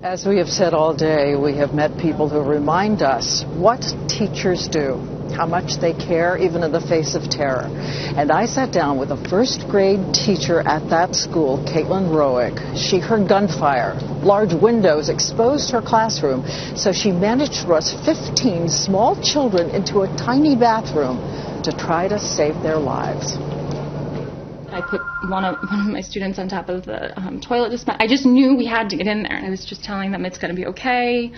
As we have said all day, we have met people who remind us what teachers do, how much they care, even in the face of terror. And I sat down with a first grade teacher at that school, Kaitlin Roig. She heard gunfire, large windows exposed her classroom, so she managed to rush 15 small children into a tiny bathroom to try to save their lives. I put one of my students on top of the toilet dispenser. I just knew we had to get in there. I was just telling them it's going to be okay,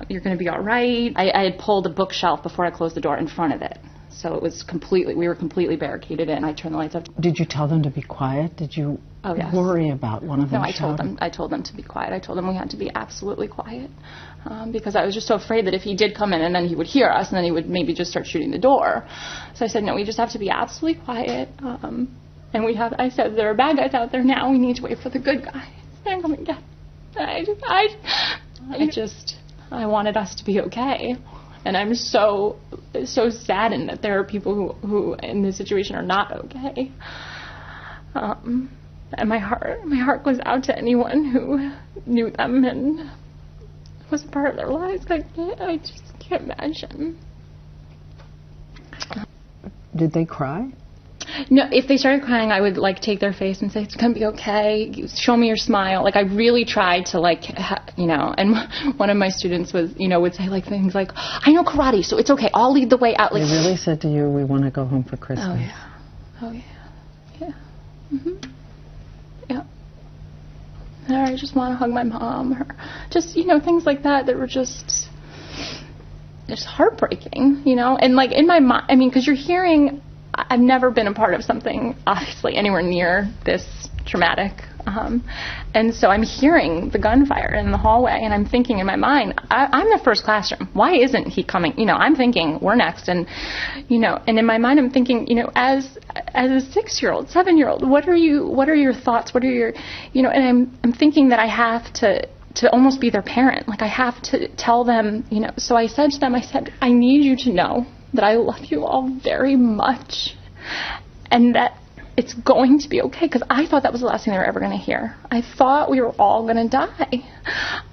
you're going to be all right. I had pulled a bookshelf before I closed the door in front of it. So it was we were completely barricaded in. I turned the lights off. Did you tell them to be quiet? Did you worry about one of them shouting? No, I told them to be quiet. I told them we had to be absolutely quiet because I was just so afraid that if he did come in and then he would hear us and then he would maybe just start shooting the door. So I said, no, we just have to be absolutely quiet. And I said, there are bad guys out there now. We need to wait for the good guys. They're coming down. I wanted us to be okay. And I'm so saddened that there are people who in this situation are not okay. And my heart goes out to anyone who knew them and was a part of their lives. I just can't imagine. Did they cry? No, if they started crying, I would take their face and say, it's going to be okay, show me your smile. I really tried to and one of my students would say things like, I know karate, so it's okay, I'll lead the way out. They really said to you, we want to go home for Christmas. Oh yeah. Yeah. Or I just want to hug my mom, or just, things like that were just heartbreaking, and in my mind, because you're hearing, I've never been a part of something, obviously, anywhere near this traumatic. And so I'm hearing the gunfire in the hallway, and I'm thinking in my mind, I'm the first classroom. Why isn't he coming? I'm thinking we're next. And, and in my mind, I'm thinking, as a 6-year-old, 7-year-old, what are your thoughts? What are your, and I'm thinking that I have to almost be their parent. I have to tell them, So I said to them, I need you to know that I love you all very much and that it's going to be okay, because I thought that was the last thing they were ever going to hear. I thought we were all going to die.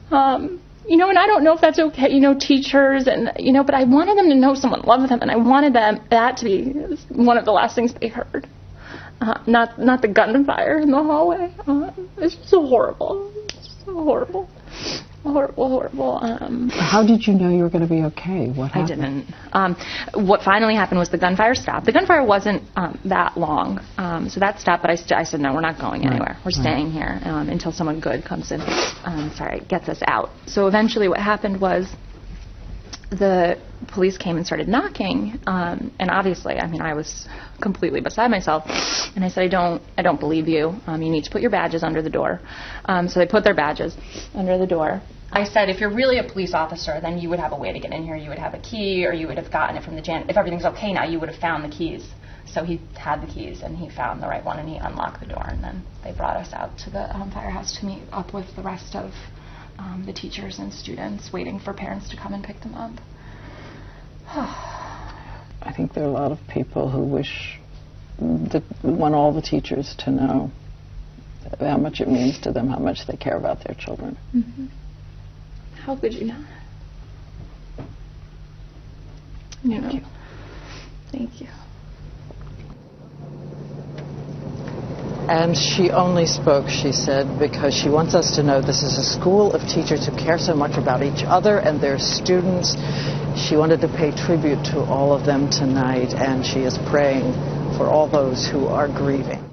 And I don't know if that's okay, teachers, and, but I wanted them to know someone loved them, and I wanted that to be one of the last things they heard. Not the gunfire in the hallway. It's just so horrible. Horrible. How did you know you were going to be okay? What happened? I didn't. What finally happened was the gunfire stopped. The gunfire wasn't that long, so that stopped. But I said, no, we're not going anywhere. We're staying here until someone good comes in. Gets us out. So eventually, what happened was the police came and started knocking, and obviously, I was completely beside myself, and I said, I don't believe you. You need to put your badges under the door. So they put their badges under the door. I said, if you're really a police officer, then you would have a way to get in here. You would have a key, or you would have gotten it from the janitor. If everything's okay now, you would have found the keys. So he had the keys, and he found the right one, and he unlocked the door, and then they brought us out to the firehouse to meet up with the rest of the teachers and students, waiting for parents to come and pick them up. I think there are a lot of people who want all the teachers to know how much it means to them, how much they care about their children. Mm-hmm. How could you not? Thank you. Thank you. And she only spoke, she said, because she wants us to know this is a school of teachers who care so much about each other and their students. She wanted to pay tribute to all of them tonight, and she is praying for all those who are grieving.